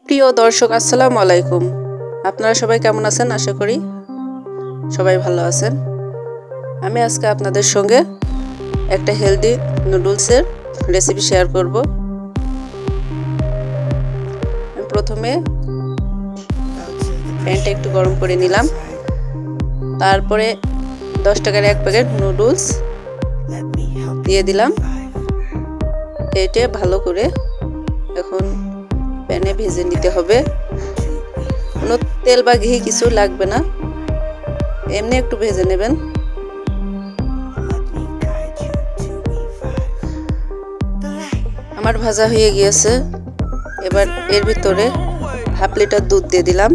প্রিয় দর্শক আসসালামু আলাইকুম। আপনারা সবাই কেমন আছেন? আশা করি সবাই ভালো আছেন। আমি আজকে আপনাদের সঙ্গে একটা হেলদি নুডলসের রেসিপি শেয়ার করব। প্রথমে প্যানটা একটু গরম করে নিলাম, তারপরে 10 টাকার এক প্যাকেট নুডলস দিয়ে দিলাম। এটা ভালো করে এখন প্যানে ভেজে নিতে হবে। কোনো তেল বা ঘি কিছু লাগবে না, এমনি একটু ভেজে নেবেন। আমার ভাজা হয়ে গিয়েছে। এবার এর ভিতরে হাফ লিটার দুধ দিয়ে দিলাম।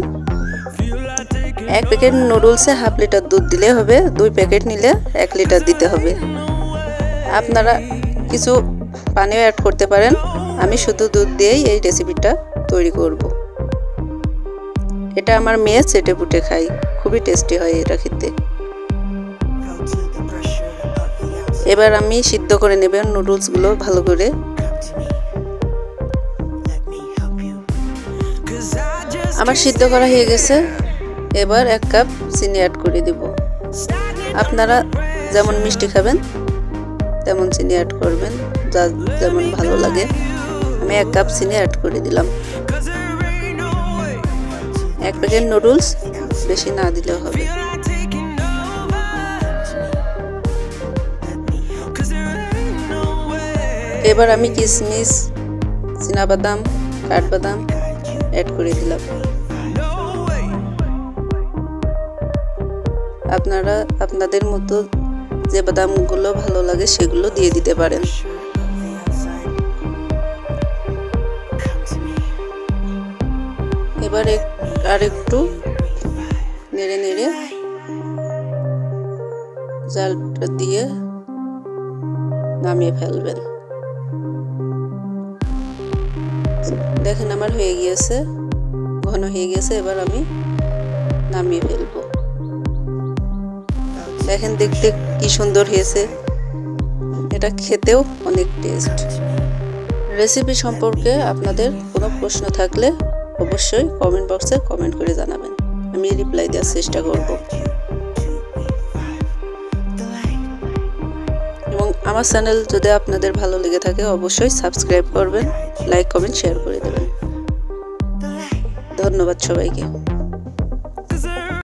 এক প্যাকেট নুডলসে হাফ লিটার দুধ দিলে হবে, 2 প্যাকেট নিলে 1 লিটার দিতে হবে। আপনারা কিছু পানিও অ্যাড করতে পারেন। আমি শুধু দুধ দিয়েই এই রেসিপিটা তৈরি করব। এটা আমার মেয়ে চেটে পুটে খায়, খুবই টেস্টি হয় এটা খেতে। এবার আমি সিদ্ধ করে নেব নুডলসগুলো ভালো করে। আমার সিদ্ধ করা হয়ে গেছে। এবার 1 কাপ চিনি অ্যাড করে দেব। আপনারা যেমন মিষ্টি খাবেন তেমন চিনি অ্যাড করবেন, যা যেমন ভালো লাগে। আমি 1 কাপ চিনি অ্যাড করে দিলাম। 1 প্যাকেট নুডলস, বেশি না দিলেও হবে। এবার আমি কিশমিশ, চীনাবাদাম, কাঠবাদাম অ্যাড করে দিলাম। আপনারা আপনাদের মতো যে বাদামগুলো ভালো লাগে সেগুলো দিয়ে দিতে পারেন। এবার আরেকটু নেড়ে নেড়ে জালটা দিয়ে নামিয়ে ফেলবেন। দেখেন আমার হয়ে গিয়েছে, ঘন হয়ে গেছে। এবার আমি নামিয়ে ফেলবো। দেখেন দেখতে কি সুন্দর হয়েছে, এটা খেতেও অনেক টেস্ট। রেসিপি সম্পর্কে আপনাদের কোনো প্রশ্ন থাকলে অবশ্যই কমেন্ট বক্সে কমেন্ট করে জানাবেন, আমি রিপ্লাই দেওয়ার চেষ্টা করব। এবং আমার চ্যানেল যদি আপনাদের ভালো লেগে থাকে অবশ্যই সাবস্ক্রাইব করবেন, লাইক কমেন্ট শেয়ার করে দেবেন। ধন্যবাদ সবাইকে।